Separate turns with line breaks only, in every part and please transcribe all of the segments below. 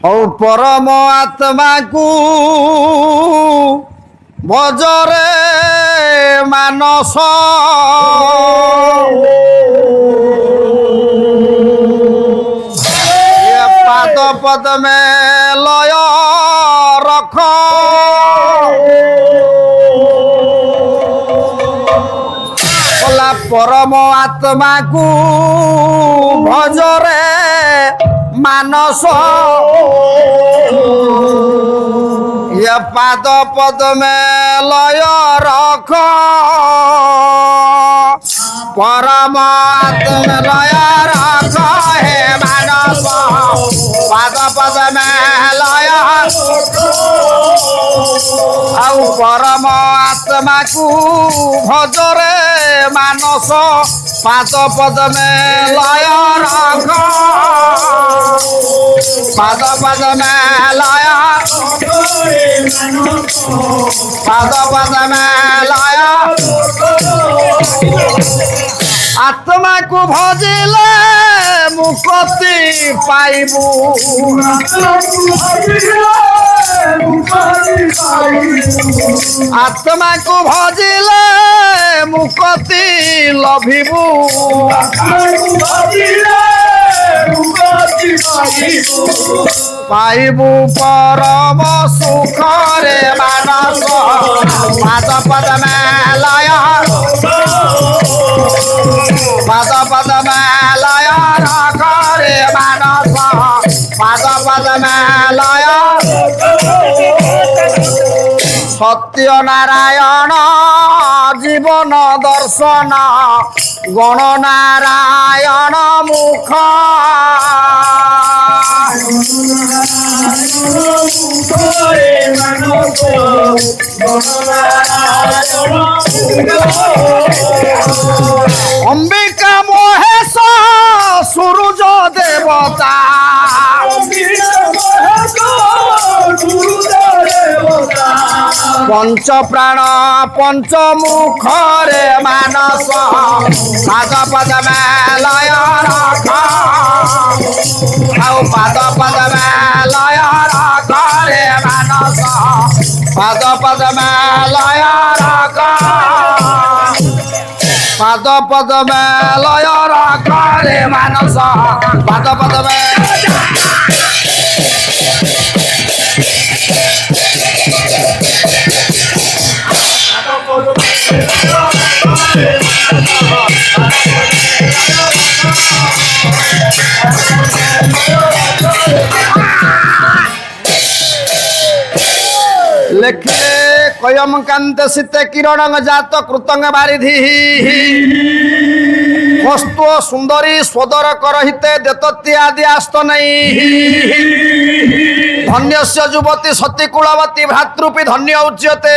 ହଉ ପରମ ଆତ୍ମାକୁ ଭଜରେ ମାନସ ପାଦ ପଦ୍ମେ ଲୟ ରଖ ପରମ ଆତ୍ମାକୁ ଭଜରେ ମାନସ ପାଦ ପଦ୍ମେ ଲୟ ରଖ ପରମ ଆତ୍ମା ଲୟ ରଖ ହେ ମାନସ ପାଦ ପଦ୍ମେ ଲୟ ଆଉ ପରମ ଆତ୍ମାକୁ ଭଜରେ ମାନସ ପାଦ ପଦ୍ମେ ଲୟ ରଖ ପାଦ ପଦ୍ମେ ଲୟ ପାଦ ପଦ୍ମେ ଲୟ ଆତ୍ମାକୁ ଭଜିଲେ ମୁକ୍ତି ପାଇବୁ ଆତ୍ମାକୁ ଭଜିଲେ ମୁକ୍ତି ଲଭିବୁ ପାଇବୁ ପରମ ସୁଖରେ ମାନସ ପାଦ ପଦ୍ମେ ଲୟ ପାଦ ପଦ୍ମେ ଲୟ ରଖରେ ମାନସ ପାଦ ପଦ୍ମେ ଲୟ ସତ୍ୟ ନାରାୟଣ ଜୀବନ ଦର୍ଶନ ଗଣ ନାରାୟଣ ମୁଖ ଅମ୍ବିକା ମହେଶ ସୂରୁଜ ଦେବତା পঞ্চ প্রাণ পঞ্চমুখরে মানস পাদ পদ্মে লয় রাখ আউ পাদ পদ্মে লয় রাখ রে মানস পাদ পদ্মে লয় রাখ পাদ পদ্মে লয় রাখ রে মানস পাদ পদ্মে লেখিলে কয়ম কান্তে শীতে কিরণ জাত কৃতঙ্গ বারিধি বস্তু সুন্দরী সদর করহিতে দেতত্তি আদি আস্ত নাই ধন্যস্য যুবতী সতী কুলবতী ভ্রাতৃপী ধন্য উচ্যতে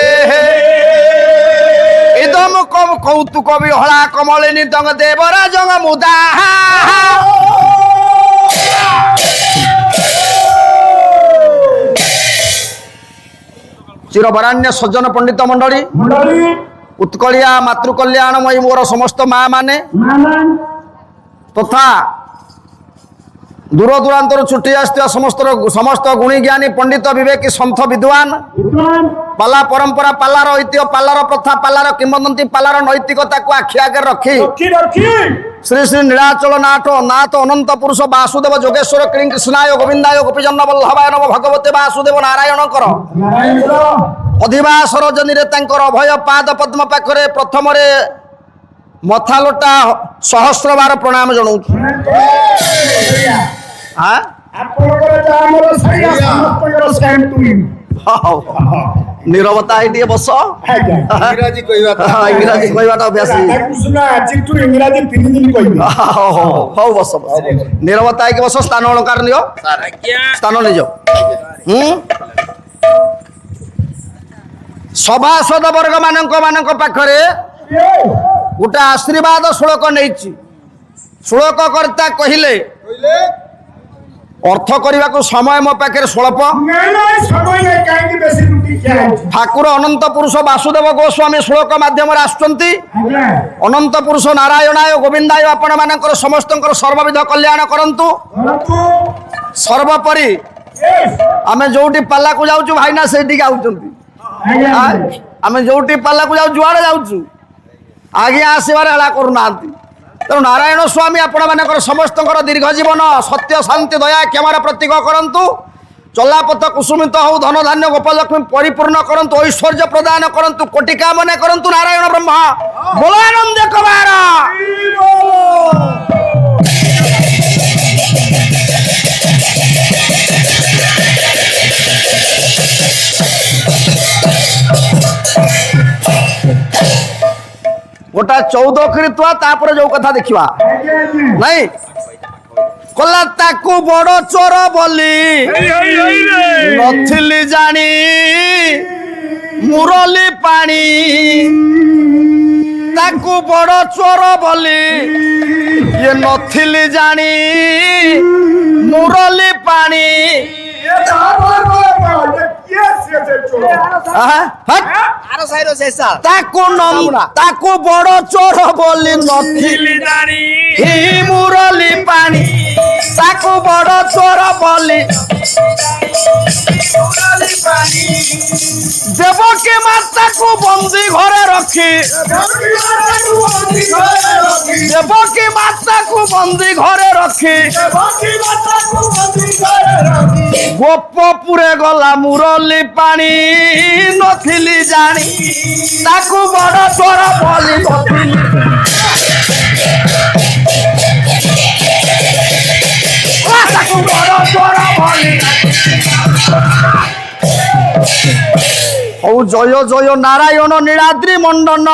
ইদম কৌতুক বিহলা কমলিনী দঙ্গ দেবরাজঙ্গ মুদা চিরবরাণ্য সজ্জন পণ্ডিত মণ্ডলী উৎকলিয়া মাতৃকল্যাণময়ী মোর সমস্ত মা মানে তথা দূর দূরান্তর ছুটি আসুয়া সমস্ত গুণী জ্ঞানী পণ্ডিত বিবেকী সন্থ বিদ্বান পালা পরম্পরা পালার ঐতিহ্য পালার প্রথা পালার কিংবদন্তি পালার নৈতিকতাকে আখি আগে রখি শ্রী শ্রী নীলাচল নাথ অনন্ত পুরুষ বাসুদেব যোগেশ্বর ক্লীং কৃষ্ণায় গোবিন্দায় গোপীজন্য বল্লভায় নম ভগবতে বাসুদেব নারায়ণকর অধিবাস রজনীরে তাঙ্কর অভয় পাদ পদ্ম পাখরে প্রথমরে মথা লোটা সহস্রবার প্রণাম জଣାଉଛି নীরবতা এটি বস ইংরাজী কইবাটা অভ্যাস হও বস নীরবতা হইকি বস স্থান অলঙ্কার নিও স্থান নিজ সভাসদ বর্গ ମାନଙ୍କ পাখরে গোটে আশীর্বাদ শ্লোক নেইছি শ্লোক কর্তা কহিলে অর্থ করা সময় মো পাখে স্বল্প ঠাকুর অনন্ত পুরুষ বাসুদেব গোস্বামী শ্লোক মাধ্যমে আসছেন অনন্ত পুরুষ নারায়ণায় গোবিন্দায় আপন মানଙ୍କର ସମସ୍ତଙ୍କର সর্ববিধ কল্যাণ করন্তু সর্বোপরি आमे जोटी पाला को जाउछु भाईना सेठी आउचंती आमे जोटी पाला को जाउ जुआड़े जाउछु आगे आसीबार हला करूनांती तेणु नारायण स्वामी आपण मानकर समस्त दीर्घ जीवन सत्य शांति दया क्षमार प्रतीक करंतु चलापथ कुसुमित हो धन धान्य गोपालक्ष्मी परिपूर्ण करंतु ऐश्वर्य प्रदान करंतु कोटि कामना करंतु नारायण ब्रह्मा बोलानंद कुमार गोटा 14 कृत्वा तापर जो कथा देखिवा नहीं कला ताकू बड़ चोर बोली नथिली जानी मुरली पानी ताकू बड़ चोर बोली ये नथिली जानी मुरली पानी ताकू बड़ चोर बोली नथिली जानी मुरली पानी ताकू बड़ चोर बोली देवकी माता को बंदी घरे रखी देवकी माता को बंदी घरे रखी गोपपुरे गला मुरली पानी नथिली जानी ताकू बड़ चोर बोली नथिली जय जय नारायण नीलाद्रि मंडन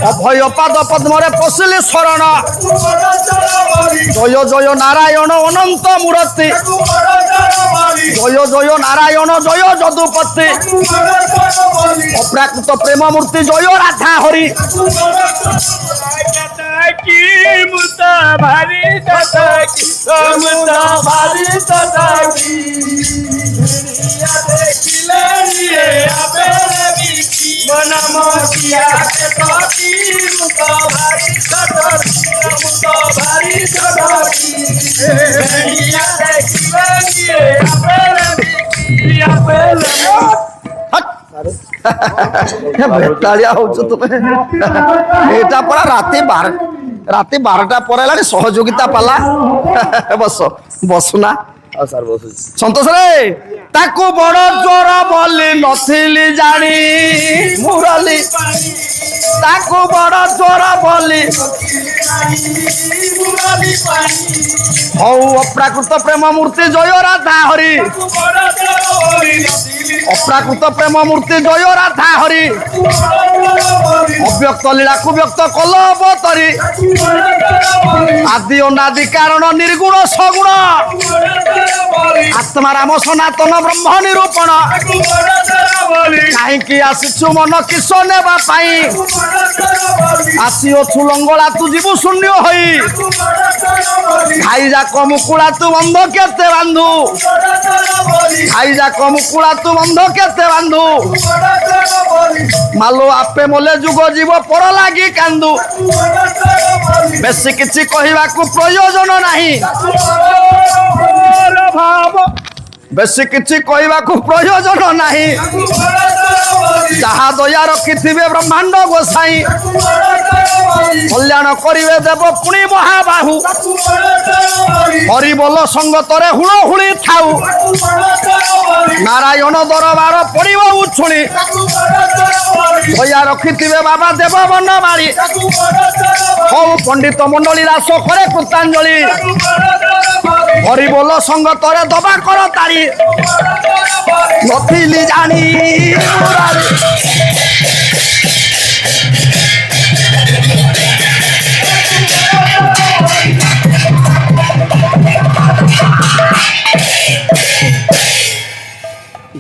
अभय पाद पद्मरे पशिले शरण जय जय नारायण अनंत मूर्ति जय जय नारायण जय जदुपति अप्राकृत प्रेम मूर्ति जय राधा हरि बेताड़िया एटा परा राति 12टा पर सहयोगिता पाला बस बसुना संतोष रे ताकू बड़ चोर बोली नथिली जानी मुरली ताकू बड़ चोर बोली हौ अप्राकृत प्रेम मूर्ति जय राधा हरि अप्राकृत प्रेम मूर्ति जय राधा हरि अव्यक्त लीला को व्यक्त कल अवतरी आदि अनादि कारण निर्गुण सगुण आत्मा राम सनातन ब्रह्म निरूपण कहीं आसीचु मन किस नेबा पाई आसीओ लंगला तू जीवु शून्य होई खाई जा मुकुला तू बंध केते बांधु खाई जा मुकुला तू बंध केते बांधु मालो आपे मोले जुग जीव पर लागी कांदु बेसी किछि कहिबा को प्रयोजन नाही बेसी किछि कहिबा को प्रयोजन नाही जहा दया रखिथिबे ब्रह्मांड गोसाई कल्याण करिवे देव पुणी महाबाहु हरि बोल संगतरे हुण हुणी थाउ नारायण दरबार पड़िब उछुणी दया रखिथिबे बाबा देव बनमाली हौ पंडित मंडली रास करे कृतांजलि हरि बोल संगतरे दबा कर तारी नथिली जानी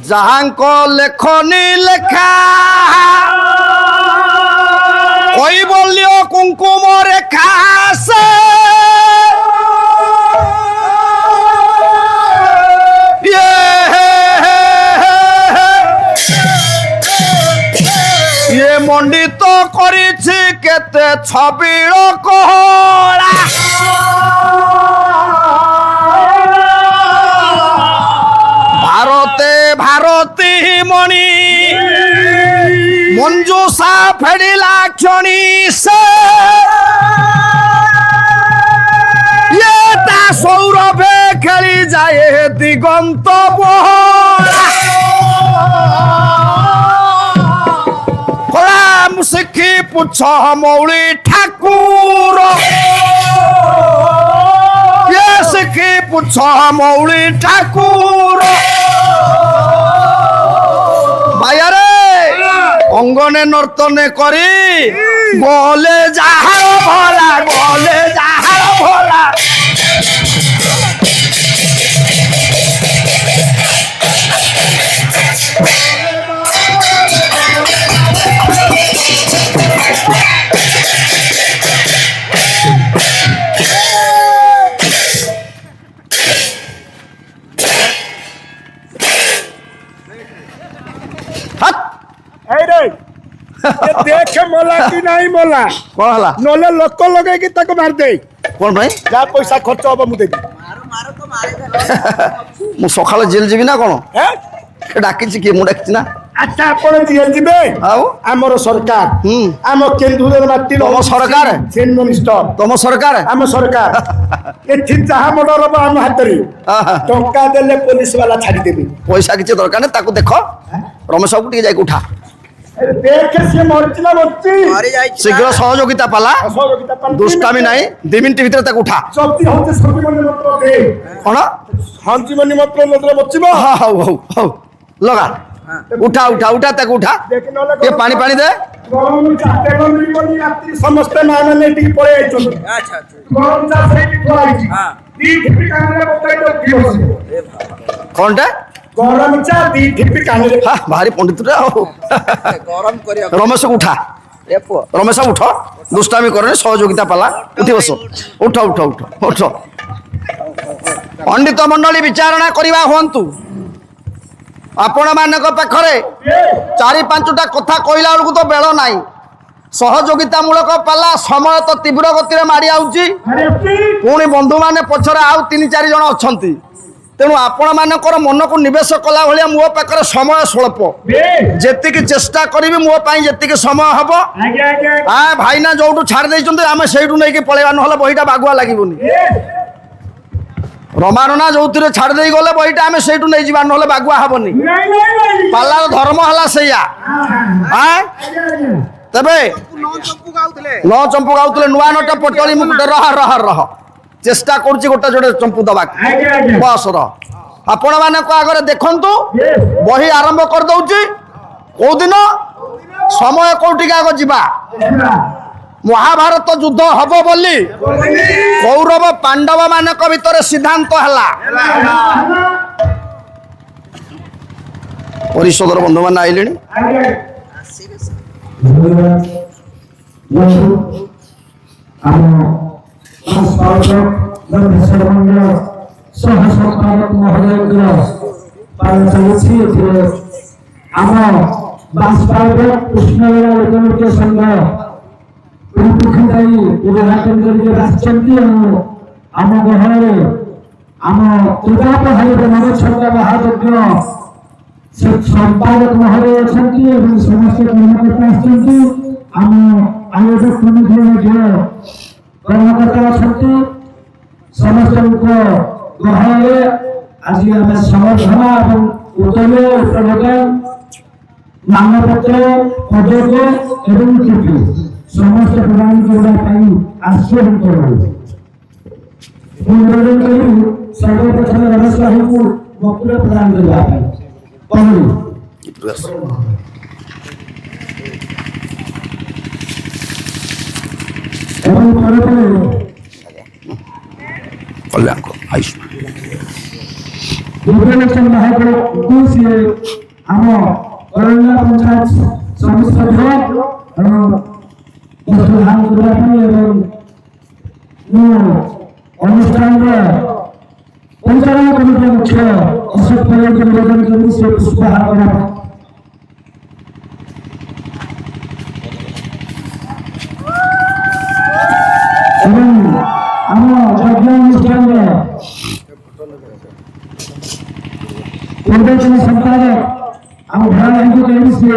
जहांको लेखनी लेखा कोई बोलियो कुंकुम रेखा से ये मंडित करिछि केते छबिळ कोहळा फेडिला क्षणी से ये ता सौरभे खेली जाए दिगंत कलाम शिखी पुछ मौली ठाकुर ये शिखी पुछ मौली ठाकुर भाइयारे अंगने नर्तने करी गले जाहार भला गले जाहार भला
देखे मोला कि नहीं मोला
कौन हला
नोले लोक लगे कि तक मार दे
कौन भाई
जा पैसा खर्च हम मुझे
मु सकाଳେ जेल जीवी ना कौन
हैं
डाकिछि कि मु डाकिछि ना
अच्छा आपण जेल जीवे
आउ
हमर सरकार
हम्म
आम केंदुर माटी
तम सरकार
सेन मिनिस्टर
तम सरकार
आम सरकार एथि जहा मर्डर हम आम हातरी
आहा।
टंका देले पुलिस वाला छाड़ी देबे
पैसा किछि दरकार नै ताकू देखो रमेश बाबू टिके जाई उठा
अरे देख से मरची ना मरची
शीघ्र सहयोगिता पाला दुष्टामी नाही 2 मिनिट भीतर ताकू उठा
जल्दी होते सब मन मत दे
कोन
हांची मनी मत नदर बचिबो
हां हां हां लगा उठा उठा उठा ताकू उठा
देख नले
ये पानी पानी दे
गरम चाटे बंदी बंदी यात्री समस्त ना माने टी पळे आइछन अच्छा गरम चा सेठी थोआई हां दी ठिपी कांगरे बताई दो की होसी
कोनटा
गरम चा दी ठिपी कांगरे
हां भारी पंडित रे हो
गरम करिया
रमेश को उठा
ए पुआ
रमेश उठ दुष्टामी करने सहयोगिता पाला उठी बस उठ उठ उठ उठ पंडित मंडली विचारणा करवा हुंतु आपण मानक पाखरे 4-5टा कथा कहला बेलू तो बेल नाई सहयोगिता मूलक पाला समय तो तीव्र गति में माड़ी आउची पुणी बंधु माने पछरे आउ 3-4 जन अछंती तेणु आपण मानकर मन को निवेश कला भलिया मो पाखरे समय स्वल्प जेतिकी चेष्टा करी मो पाई जेतिकी समय हबो
आगे आगे
आ भाईना जोटू छाड़ देइचंते आमे सेइटू नै के पळेवा नहले बहिटा बागुआ लागिबोनी रमारना जोतिरे छाड़ देई गले बहिटा आमे सेइटू नै जिबा नहले बागुआ हबोनी
नहीं
पालार धर्म हला सेया हां तबे न चंपू गाउतले नुआ नट पटली मुकुट रह रह रह चेष्टा करछि गोटा जोडे चंपू दबा
आगे आगे
बस रह आपण माने को आगरे देखंतु बही आरंभ कर दउछि को दिन समय कोठी आग जिबा महाभारत युद्ध हब बोली कौरव पांडव मानक भितर सिद्धांत हला परिषदर बंधु मान आइले
आम गहरे आम त्रिपापहारी मनोच्छंद महायज्ञ से संपादक महोदय अछंती एवं समस्त कर्मकर्ता अछंती आम आयोजक कमिटी कर्मकर्ता अछंती समस्त गहरे आज आम समर्थना एवं उत्तरीय प्रदान मानपत्र पदक एवं ट्रफी समस्त प्रदान करने आश्चर्य करूँ सर्वप्रथम रमेश बाबू को वक्तव्य प्रदान करने
कल्याण को आयुष्मान
आम करंगा पंचायत समिति सभ्य अनुष्ठान परिचालन कमिटी मुख्य अशोक पटेल के निवेदन करने से पुष्पहार करना अनुष्ठान संपादक हम भाई को कहने से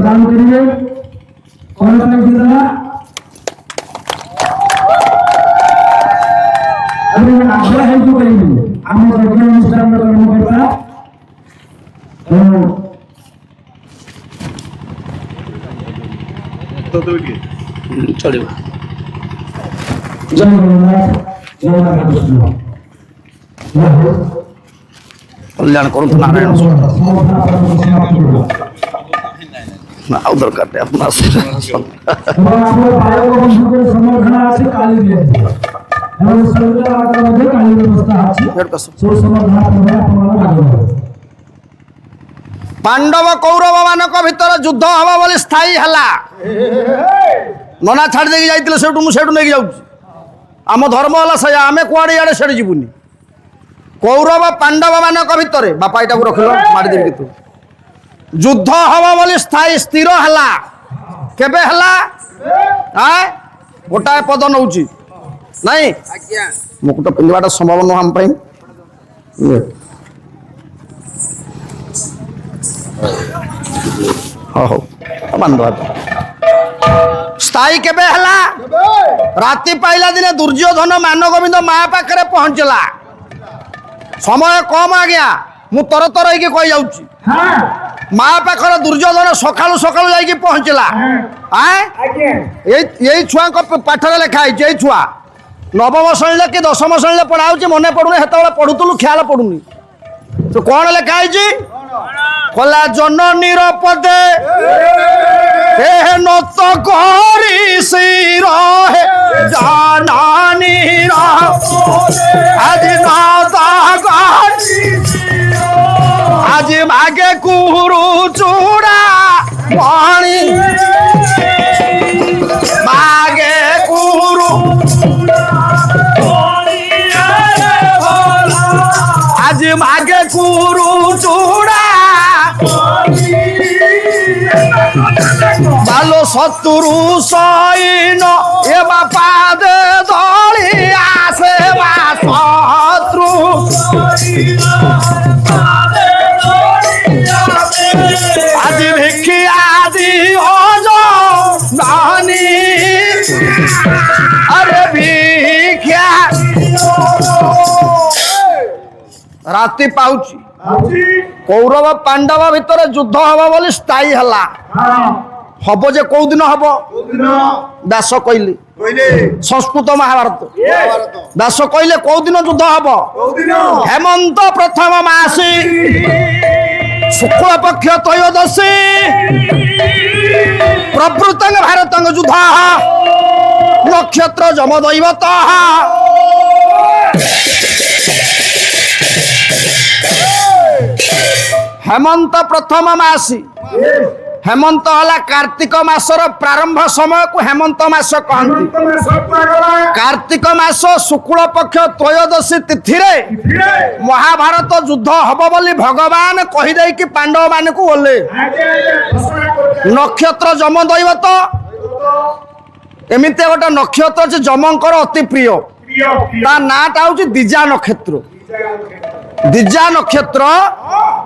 प्रदान करिए कौन दिला अभी आग्रह है जो करेंगे हम यज्ञ अनुष्ठान में कर्मकर्ता
चलिए
जय जगन्नाथ जय राधा कृष्ण
कल्याण करूँ नारायण ଆଉ ଦରକାର ନାହିଁ ଆପଣ
ସମର୍ଥନ ଅଛି କାଲି ଦିଏ এবং সরকার আকার মধ্যে কালী ব্যবস্থা আছে সেই সমর্থন আপনারা
पांडव कौरव मानक भितर युद्ध हवा बोली स्थायी हला नना छाड़ देकी जाइतिले सेठू मु सेठू नेकी जाउची आम धर्म हला सया आमे कुआडे याडे सेठ जीवुनी कौरव पांडव मानक भितर बापा एटा को रखलो मारी देबी तू युद्ध हवा बोली स्थायी स्थिर हला केबे हला हां गोटा पद नउची नहीं
आज्ञा
मुकुट पिंधवाटा संभव न हम पई हो बांधवा स्थायी केबे हला राति पाइला दिने दुर्योधन मान गोविंद माँ पाखे पहुंचला समय कम आ गया मु तर तर होइके कहि जाउची माँ पाखर दुर्योधन सकाळु सकाळु जाइके पहुंचला यही छुआ पाठर लेखा है यही छुआ नवम श्रेणी कि दशम श्रेणी पढ़ाऊ मन पड़ूनी हेत पढ़ुलु ख्याल पड़ूनी तो कौन लिखा है कला जननी पदे हे নত করি শির হে জানানি আজ আজ ভাগে কুরু চূড়া পানি ভাগে কুরু আজ ভাগে কুরু চূড়া ভালো শত্রু সৈন্য এ বাপা দে দলি আসে বা শত্রু আজ ভিক্ষি আদি অজ নানি আরে ভিক্ষা রাতি পাউছি कौरव पांडव भितर युद्ध हवा बोली स्थायी हला हब जे कौ दिन हब व्यास कहली संस्कृत महाभारत व्यास कहले कौ दिन युद्ध हब हेमंत प्रथम मासी शुक्ल पक्ष त्रयोदशी प्रवृतंग भारतंग युद्ध नक्षत्र जमदैवत हेमंत प्रथम मासी हेमंत हला कार्तिक मासर प्रारंभ समय को हेमंत मास कहती कार्तिक मास शुक्ल पक्ष त्रयोदशी तिथि रे महाभारत युद्ध हब बोली भगवान कहीदे कि पांडव मान को बोले नक्षत्र जम दैवत एमती गोटे नक्षत्र जे जमंकर अति प्रिय ता नाटा हूँ दिजा नक्षत्र दिजा नक्षत्र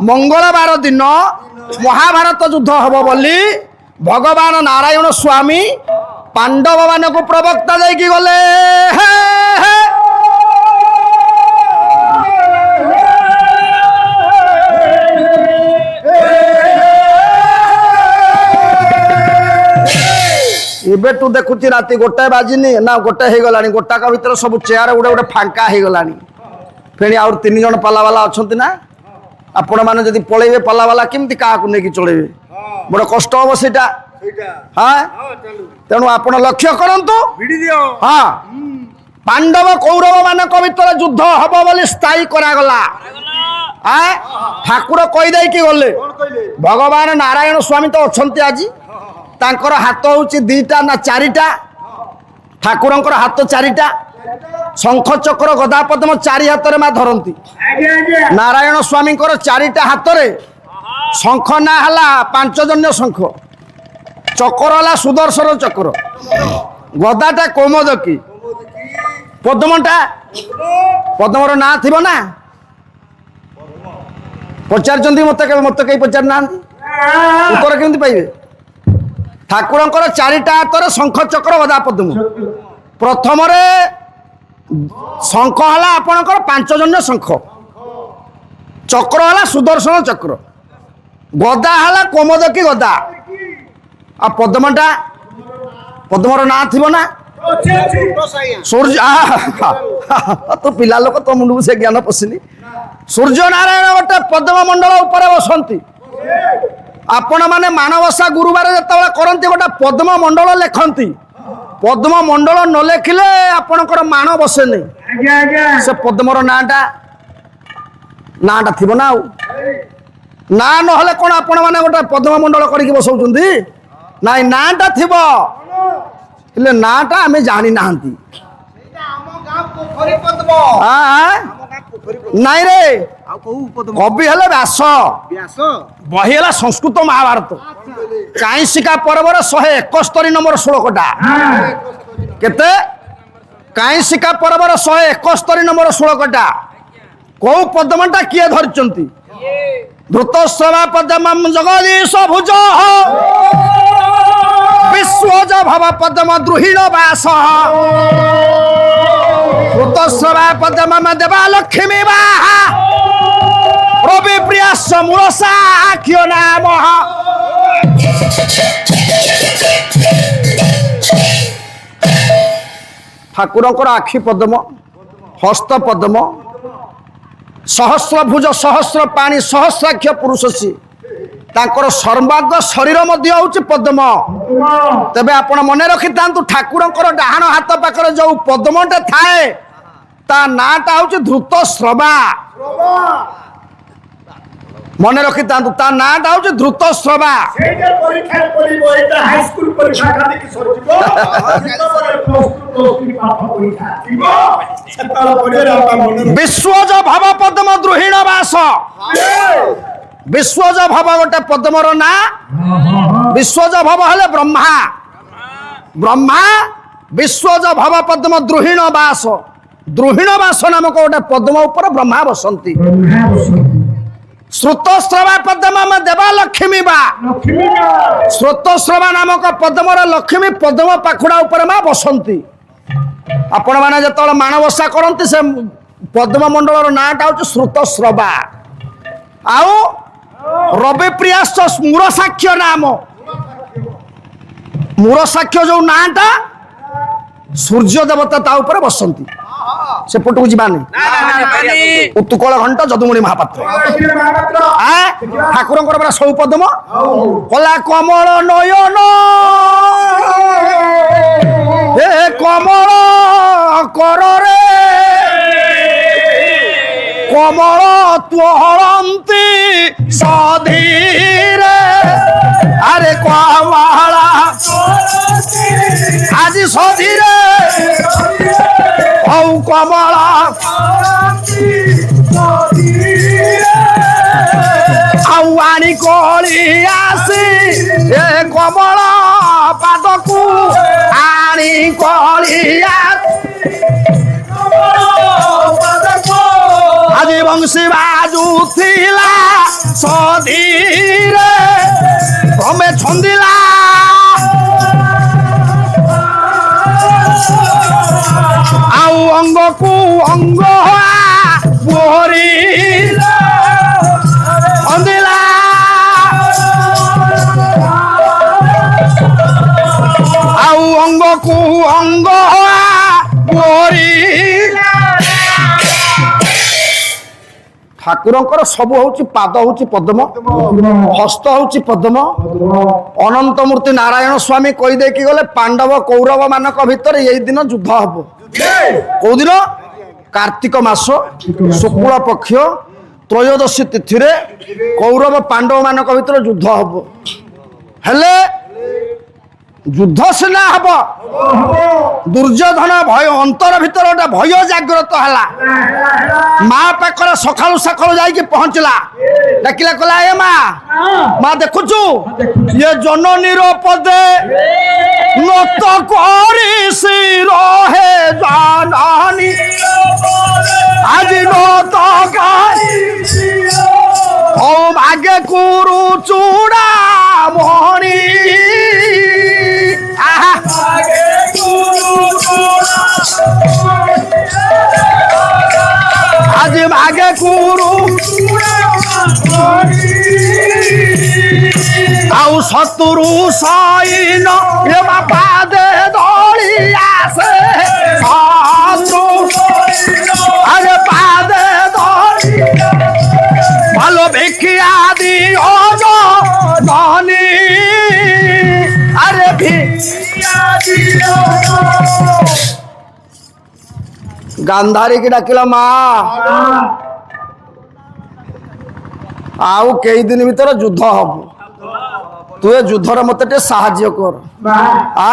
मंगलवार दिन महाभारत युद्ध हब बोली भगवान नारायण स्वामी पांडव मान को प्रवक्ता देकी गले एबे तू देखुची राति गोटाए बाजिनी ना गोटे हो गलानी गोटाक भीतर सब चेयर गोटे गोटे फांका हो गलानी फेणी आउर 3 जन पालावाला अछंती ना आपण माने जदी पळेबे पालावाला केमती काहाकू नेकी चलेबे बड़ कष्ट हो सेटा हां तेणु आपण लक्ष्य करंतु हां पांडव कौरव मानक भीतर युद्ध हब बोली स्थायी करा गला हां ठाकुर कहि देई कि गले भगवान नारायण स्वामी तो अछंती आजी तांकर हाथ होची 2टा ना 4टा ठाकुरंकर हाथ 4टा शंख चक्र गदा पद्म 4 हाथ रे मा धरंती नारायण स्वामी 4टा हाथ रे शंख ना हला 5 जन्य शंख चक्र हला सुदर्शन चक्र गदाटा कौमदकी पद्मटा पद्मर ना थिबो ना पचार मत मत कहीं पचार ना उत्तर केमती पाइबे ଠାକୁରଙ୍କର ଚାରିଟା ହାତରେ ଶଙ୍ଖ ଚକ୍ର ଗଦା ପଦ୍ମ। ପ୍ରଥମରେ ଶଙ୍ଖ ହେଲା ଆପଣଙ୍କର ପାଞ୍ଚଜନ୍ୟ ଶଙ୍ଖ, ଚକ୍ର ହେଲା ସୁଦର୍ଶନ ଚକ୍ର, ଗଦା ହେଲା କୋମୋଦକୀ ଗଦା, ଆଉ ପଦ୍ମଟା ପଦ୍ମର ନାଁ ଥିବ ନା ସୂର୍ଯ୍ୟ। ତୁ ପିଲା ଲୋକ, ତୋ ମୁଣ୍ଡକୁ ସେ ଜ୍ଞାନ ପଶିନି। ସୂର୍ଯ୍ୟ ନାରାୟଣ ଗୋଟେ ପଦ୍ମ ମଣ୍ଡଳ ଉପରେ ବସନ୍ତି। ଆପଣ ମାନେ ମାଣବସା ଗୁରୁବାର ଯେତେବେଳେ କରନ୍ତି ଗୋଟେ ପଦ୍ମ ମଣ୍ଡଳ ଲେଖନ୍ତି। ପଦ୍ମ ମଣ୍ଡଳ ନ ଲେଖିଲେ ଆପଣଙ୍କର ମାଣ ବସେନି। ସେ ପଦ୍ମର ନାଁଟା ଥିବ ନା। ଆଉ ନାଁ ନହେଲେ କଣ ଆପଣ ମାନେ ଗୋଟେ ପଦ୍ମ ମଣ୍ଡଳ କରିକି ବସଉଛନ୍ତି? ନାଇଁ, ନାଁଟା ଥିବ, ହେଲେ ନାଁଟା ଆମେ ଜାଣିନାହାନ୍ତି। ନାଇଁ ରେ, କବି ହେଲେ ବ୍ୟାସ, ବହି ହେଲା ସଂସ୍କୃତ ମହାଭାରତ। କାଇଁସିକା ପର୍ବର 171 ନମ୍ବର ଶ୍ଲୋକଟା। କେତେ? କାଇଁସିକା ପର୍ବର 171 ନମ୍ବର ଶ୍ଲୋକଟା। କୋଉ ପଦ୍ମଟା କିଏ ଧରିଛନ୍ତି? ଧୃତଶ୍ରବା ପଦ୍ମଂ ଜଗଦୀଶ ଭୁଜ ବିଶ୍ୱଜ ଭବ ପଦ୍ମ ଦ୍ରୁହିଣ ବାସ ଧୃତଶ୍ରବା ପଦ୍ମଂ ଦେବା ଲକ୍ଷ୍ମୀ ବାହା ରବି ପ୍ରିୟାସ ମୂଳସା ଆଖ୍ୟ ନାମ। ଠାକୁରଙ୍କର ଆଖି ପଦ୍ମ, ହସ୍ତ ପଦ୍ମ, ସହସ୍ର ଭୁଜ, ସହସ୍ର ପାଣି, ସହସ୍ରାକ୍ଷ ପୁରୁଷ ସିଏ। ତାଙ୍କର ସର୍ବାଙ୍ଗ ଶରୀର ମଧ୍ୟ ହେଉଛି ପଦ୍ମ। ତେବେ ଆପଣ ମନେ ରଖିଥାନ୍ତୁ, ଠାକୁରଙ୍କର ଡାହାଣ ହାତ ପାଖରେ ଯୋଉ ପଦ୍ମଟା ଥାଏ ତା ନାଁଟା ହେଉଛି ଧୃତଶ୍ରବା। ମନେ ରଖିଥାନ୍ତୁ, ତା ନାଁଟା ହେଉଛି ଧୃତଶ୍ରବା। ବିଶ୍ୱଜ ଭବ ପଦ୍ମ ଦ୍ରୁହିଣ ବାସ। ବିଶ୍ୱଜ ଭବ ଗୋଟେ ପଦ୍ମର ନାଁ। ବିଶ୍ୱଜ ଭବ ହେଲେ ବ୍ରହ୍ମା। ବ୍ରହ୍ମା ବିଶ୍ୱଜ ଭବ ପଦ୍ମ ଦ୍ରୁହିଣ ବାସ। ଦ୍ରୁହିଣ ବାସ ନାମକ ଗୋଟେ ପଦ୍ମ ଉପରେ ବ୍ରହ୍ମା ବସନ୍ତି। ଶ୍ରୁତଶ୍ରବା ପଦ୍ମ ଦେବା ଲକ୍ଷ୍ମୀ ବା। ଶ୍ରୁତଶ୍ରବା ନାମକ ପଦ୍ମର ଲକ୍ଷ୍ମୀ ପଦ୍ମ ପାଖୁଡା ଉପରେ ମା ବସନ୍ତି। ଆପଣ ମାନେ ଯେତେବେଳେ ମାଣବସା କରନ୍ତି ସେ ପଦ୍ମ ମଣ୍ଡଳର ନାଁଟା ହେଉଛି ଶ୍ରୁତଶ୍ରବା। ଆଉ ରବି ପ୍ରିୟାସ ମୂଳ ସାକ୍ଷ୍ୟ ନାମ। ମୂଳ ସାକ୍ଷ୍ୟ ଯୋଉ ନାଁଟା, ସୂର୍ଯ୍ୟ ଦେବତା ତା ଉପରେ ବସନ୍ତି। ସେପଟକୁ ଯିବାନି। ଉତ୍କଳ ଘଣ୍ଟ ଯଦୁମଣି ମହାପାତ୍ର। ଠାକୁରଙ୍କର ପରା ସବୁ ପଦ୍ମ। କଲା କମଳ ନୟନ ହେ କମଳ କରରେ কমল তোহরন্তি সধীরে আরে কমলা আজি সধীরে ও কমলা আউ আনি কলি আসি এ কমলা পাদকু আনি কলি আজি বংশী বাজুথিলা সধীরে তমে ছন্দিলা আউ অঙ্গকু অঙ্গ পরি ছন্দিলা আউ অঙ্গকু অঙ্গ পরি ঠাকুরঙ্কর সবু হচ্ছে পাদ হচ্ছে পদ্ম, হস্ত হচ্ছে পদ্ম। অনন্ত মূর্তি নারায়ণ স্বামী কই দেকি গলে পাণ্ডব কৌরব মানক ভিতরে এই দিন যুদ্ধ হব। কোন দিন? কার্তিক মাস শুক্ল পক্ষ ত্রয়োদশী তিথিরে কৌরব পাণ্ডব মানক ভিতরে যুদ্ধ হব। হেলে যুদ্ধ সিনা হব, দুর্যোধন ভয় অন্তর ভিতরে গোটে ভয় জাগ্রত হেলা। মা পাখরে সকালু সকালু যাইকি পৌঁছলা, ডাকিলা কলা এ মা মা দেখুছু ইয়ে জননীর পদে নত করিছি রহে জাননী আজি নত করিছি ও ভাগে কুরু চূড়া মণি ଭାଗେ କୁରୁ ଆଉ ଶତୁରୁ ସଇନ ଏ ବାପା ଦେ ଦଳି ଆସେ ଶତ୍ରୁ আরে পাদে ধরি ভালো ভিক্ষিয়া দিও জনি আরে ভিক্ষিয়া দিও গান্ধারী কি ডাকিলা মা আউ কেই দিন ভিতরে যুদ্ধ হব তু এ যুদ্ধরে মতে টিকে সাহায্য কর আ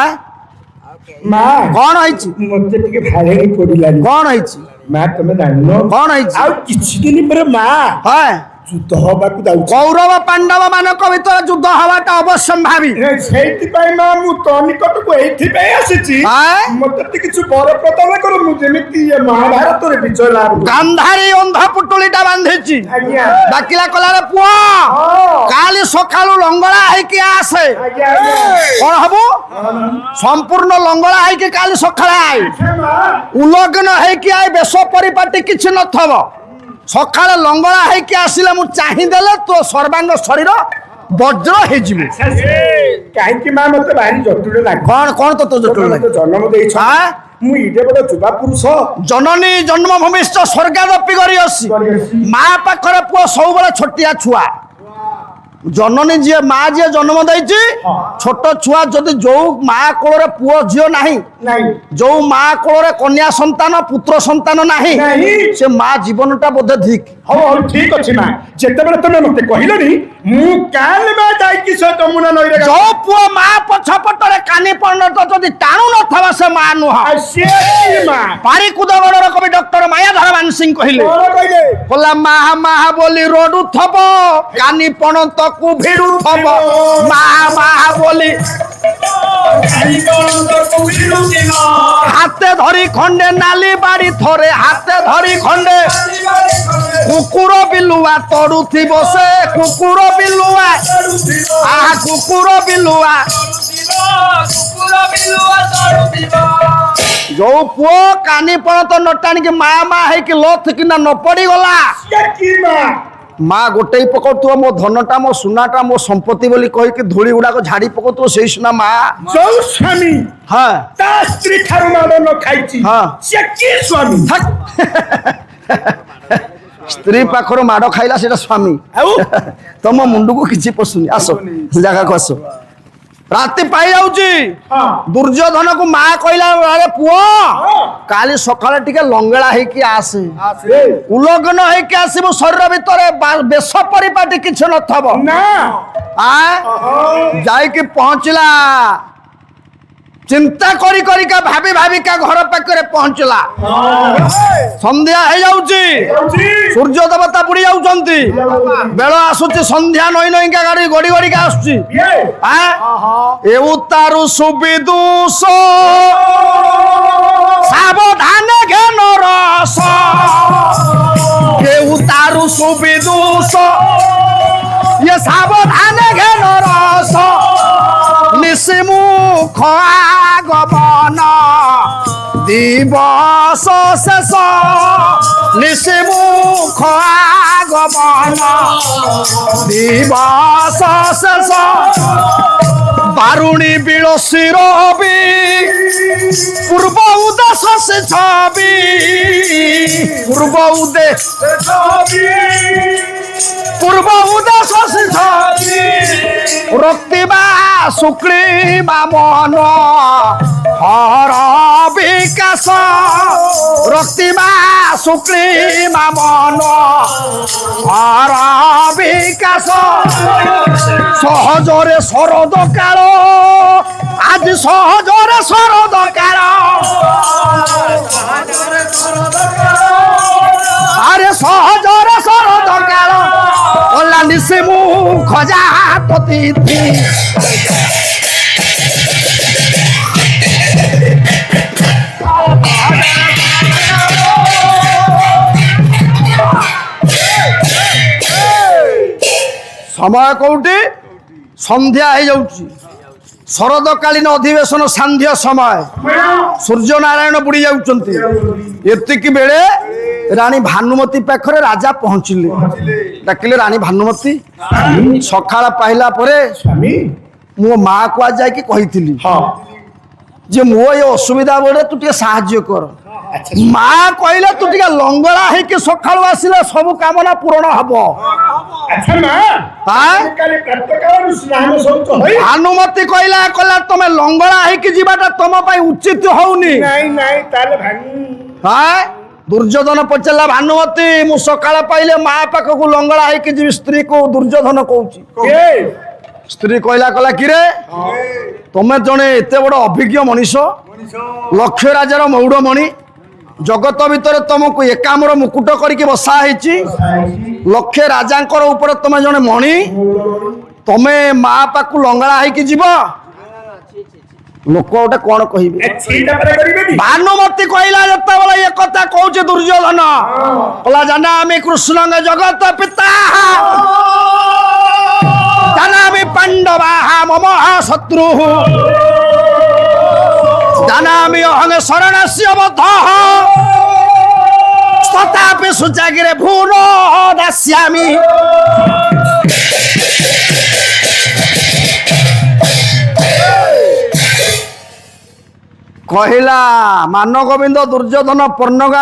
মা
কোন হইছি
মতে টিকে ভারে পড়িলানি
কোন হইছি
মা তুমি জানো
কোন হইছি
ଆଉ କିଛି ଦିନ ପରେ ମା
হ্যাঁ
ଯୁଦ୍ଧ ହବାକୁ ଯାଉଛି
କୌରବ ପାଣ୍ଡବ ମାନଙ୍କ ଭିତରେ ଯୁଦ୍ଧ ହବାଟା ଅବଶ୍ୟମ୍ଭାବୀ
ସେଇଥିପାଇଁ ମା ମୁଁ ତୋ ନିକଟକୁ ଏଇଥିପାଇଁ ଆସିଛି
ଆଁ?
ମତେ ଟିକେ କିଛି ବର ପ୍ରଦାନ କର ମୁଁ ଯେମିତି ଏ ମହାଭାରତରେ ବିଜୟ ଲାଭ କରେ।
ଗାନ୍ଧାରୀ ଅନ୍ଧ ପୁଟୁଳିଟା ବାନ୍ଧିଛି
ଆଜ୍ଞା
ଡାକିଲା କଲାରେ ପୁଅ କାଲି ସକାଳୁ ଲଙ୍ଗଳା ହେଇକି ଆସେ
ଆଜ୍ଞା ଆଜ୍ଞା
କଣ ହବୁ ସମ୍ପୂର୍ଣ୍ଣ ଲଙ୍ଗଳା ହେଇକି କାଲି ସକାଳେ ଆଇ
ମା
ଉଲଗ୍ନ ହେଇକି ଆଇ ବେଶ ପରିପାଟି କିଛି ନଥବ ସକାଳେ ଲଙ୍ଗଳା ହେଇକି ଆସିଲେ ମୁଁ ଚାହିଁଦେଲେ ତୋ ସର୍ବାଙ୍ଗ ଶରୀର ବଜ୍ର ହେଇଯିବ
କାହିଁକି ମା ମତେ ଭାରି ଜଟିଳ ଲାଗେ
କଣ କଣ ତ ତୋ ଜଟିଳ
ମତେ
ଲାଗେ
ଜନ୍ମ ଦେଇଛ
ଆଁ?
ମୁଁ ଏତେ ବଡ ଯୁବା ପୁରୁଷ
ଜନନୀ ଜନ୍ମଭୂମିଶ୍ଚ ସ୍ୱର୍ଗାଦପି କରିଅସି ମା ପାଖରେ ପୁଅ ସବୁବେଳେ ଛୋଟିଆ ଛୁଆ ଜନନୀ ଯିଏ ମା ଯିଏ ଜନ୍ମ ଦେଇଛି ଛୋଟ ଛୁଆ ଯଦି ଯୋଉ ମା କୋଳରେ ପୁଅ ଝିଅ ନାହିଁ
ନାଇଁ
ଯୋଉ ମା କୋଳରେ କନ୍ୟା ସନ୍ତାନ ପୁତ୍ର ସନ୍ତାନ ନାହିଁ
ନାହିଁ।
ସେ ମା ଜୀବନଟା ବୋଧେ ଧିକ୍
ହଉ ହଉ ଠିକ ଅଛି ମା ଯେତେବେଳେ ତମେ ମତେ କହିଲନି ମୁଁ କାଲି ମା ଯାଇକି ସେ ଯମୁନା ନଈରେ
ଯୋଉ ପୁଅ ମା ପଛପଟରେ କାନି ପରିଣତ ଯଦି ଟାଣୁ ନଥବ ସେ ମା ନୁହଁ
ଆଉ ସିଏ କି ମା
ପାରିକୁଦଗଡର କବି ଡକ୍ଟର ମାୟାଧର ମାନସିଂ କହିଲେ
କଣ କହିଲେ
କହିଲା ମାହା ମାହା ବୋଲି ରଡୁଥବ କାନି ପଣତକୁ ଭିଡୁଥବ ମାହା ମାହା ବୋଲି হাতে ধরি খন্ডে নালি বাড়ি থরে হাতে ধরি খন্ডে কুকুর বিলুয়া তড়ুথিব সে কুকুর বিলুয়া আহা কুকুর বিলুয়া ଯୋଉ ପୁଅ କାନି ପଣତ ନ ଟାଣିକି ମା ମା ହେଇକି ଲଥ କିନା ନ ପଡିଗଲା
ସିଏ କି ମା
ମା ଗୋଟେଇ ପକଉଥିବ ମୋ ଧନଟା ମୋ ସୁନାଟା ମୋ ସମ୍ପତ୍ତି ବୋଲି କହିକି ଧୂଳି ଗୁଡାକ ଝାଡି ପକଉଥିବ ସେଇ ସୁନା ମା
ଯୋଉ ସ୍ୱାମୀ
ହଁ
ତା ସ୍ତ୍ରୀ ଠାରୁ ମାଡ଼ ନ ଖାଇଛି
ହଁ।
ସିଏ କି ସ୍ୱାମୀ
ଥାକ୍। ସ୍ତ୍ରୀ ପାଖରୁ ମାଡ ଖାଇଲା ସେଟା ସ୍ୱାମୀ
ଆଉ
ତମ ମୁଣ୍ଡକୁ କିଛି ପଶୁନି ଆସ ଜାଗାକୁ ଆସ ରାତି ପାଇ ଯାଉଛି
ହଁ
ଦୁର୍ଯ୍ୟୋଧନକୁ ମା କହିଲା ଆରେ ପୁଅ କାଲି ସକାଳେ ଟିକେ ଲଙ୍ଗଳା ହେଇକି ଆସେ ଉଲଗ୍ନ ହେଇକି ଆସିବୁ ଶରୀର ଭିତରେ ବେଶ ପରିପାଟି କିଛି ନଥବ
ନା
ଆ ଯାଇକି ପହଞ୍ଚିଲା ଚିନ୍ତା କରି କରିକା ଭାବି ଭାବିକା ଘର ପାଖରେ ପହଞ୍ଚିଲା ସନ୍ଧ୍ୟା ହେଇଯାଉଛି ସୂର୍ଯ୍ୟ ଦେବତା ବୁଡି ଯାଉଛନ୍ତି ବେଳ ଆସୁଛି ସନ୍ଧ୍ୟା ନଈ ନଈକା ଗାଡି ଗଡି ଗଡିକା ଆସୁଛି ଏଉତାରୁ ସୁବିଦୁଷ ସାବଧାନେ ଘେନ ରସ ଏଉତାରୁ ସୁବିଦୁଷ ଇଏ ସାବଧାନେ ଘେନ ରସ নিশিমুখ আগমন দিবস শেষ নিশিমুখ আগমন দিবস শেষ বারুণী বিলসী রবি পূর্ব উদেশ সে ছবি পূর্ব উদেশ পূর্ব উদেশ সে ছবি রক্তিবা শুক্লী বা মন হর বিকাশ রক্তিবা শুক্লী বা মন হর বিকাশ সহজরে শরদ কাল আজ সহজরে শরদ কাল আরে সহজরে শরদ কাল ওলা নিশে মুখ যা তিথি সময় কোটি সন্ধ্যা হয়ে যাচ্ছে শরদকালীন অধিবেশন সান্ধ্য সময় সূর্য নারায়ণ বুড়ি যাচ্ছেন এতিকি বেড়ে ରାଣୀ ଭାନୁମତୀ ପାଖରେ ରାଜା ପହଞ୍ଚିଲେ ଡାକିଲେ ରାଣୀ ଭାନୁମତୀ ସକାଳ ପାଇଲା ପରେ
ସ୍ୱାମୀ
ମୋ ମା କୁ ଆଜି ଯାଇକି କହିଥିଲି
ହଁ
ଯେ ମୋ ଏ ଅସୁବିଧା ବେଳେ ତୁ ଟିକେ ସାହାଯ୍ୟ କର ମା କହିଲେ ତୁ ଟିକେ ଲଙ୍ଗଳା ହେଇକି ସକାଳୁ ଆସିଲେ ସବୁ କାମନା ପୂରଣ ହବ
ଆଚ୍ଛା ମା
ଆଁ?
କାଲି ପ୍ରାତଃକାଳରୁ ସ୍ନାନ ଶୌଚ ହୋଇ
ଭାନୁମତୀ କହିଲା କହିଲା ତମେ ଲଙ୍ଗଳା ହେଇକି ଯିବାଟା ତମ ପାଇଁ ଉଚିତ ହଉନି
ନାଇଁ ନାଇଁ ତାହେଲେ ଭାନୁ
ହଁ ଦୁର୍ଯ୍ୟୋଧନ ପଚାରିଲା ଭାନୁମତୀ ମୁଁ ସକାଳ ପାଇଲେ ମା ପାଖକୁ ଲଙ୍ଗଳା ହେଇକି ଯିବି ସ୍ତ୍ରୀ କୁ ଦୁର୍ଯ୍ୟୋଧନ କହୁଛି
କିଏ
ସ୍ତ୍ରୀ କହିଲା କହିଲା କିରେ ତମେ ଜଣେ ଏତେ ବଡ ଅଭିଜ୍ଞ ମଣିଷ ଲକ୍ଷ ରାଜାର ମୌଡମଣି ଜଗତ ଭିତରେ ତମକୁ ଏକାମର ମୁକୁଟ କରିକି ବସା ହେଇଛି ଲକ୍ଷେ ରାଜାଙ୍କର ଉପରେ ତମେ ଜଣେ ମଣି ତମେ ମା ପାଖକୁ ଲଙ୍ଗଳା ହେଇକି ଯିବ ଲୋକ ଗୋଟେ କଣ କହିବେ
ଛିଟା ପରେ କରିବେନି
ଭାନୁମତୀ କହିଲା ଯେତେବେଳେ ଏ କଥା କହୁଛି ଦୁର୍ଯ୍ୟୋଧନ କହିଲା ଜାନାମି କୃଷ୍ଣଙ୍କ ଜଗତ ପିତା ଜାନାମି ପାଣ୍ଡବା ମମ ଶତ୍ରୁ ଜାନାମି ଅହଂ ଶରଣସ୍ୟ ବଦ୍ଧ ତଥାପି ସୁଚାଗିରେ ଭୂନ ଦାସ୍ୟାମି କହିଲା ମାନଗୋବିନ୍ଦ ଦୁର୍ଯ୍ୟୋଧନ ପର୍ଣ୍ଣଗା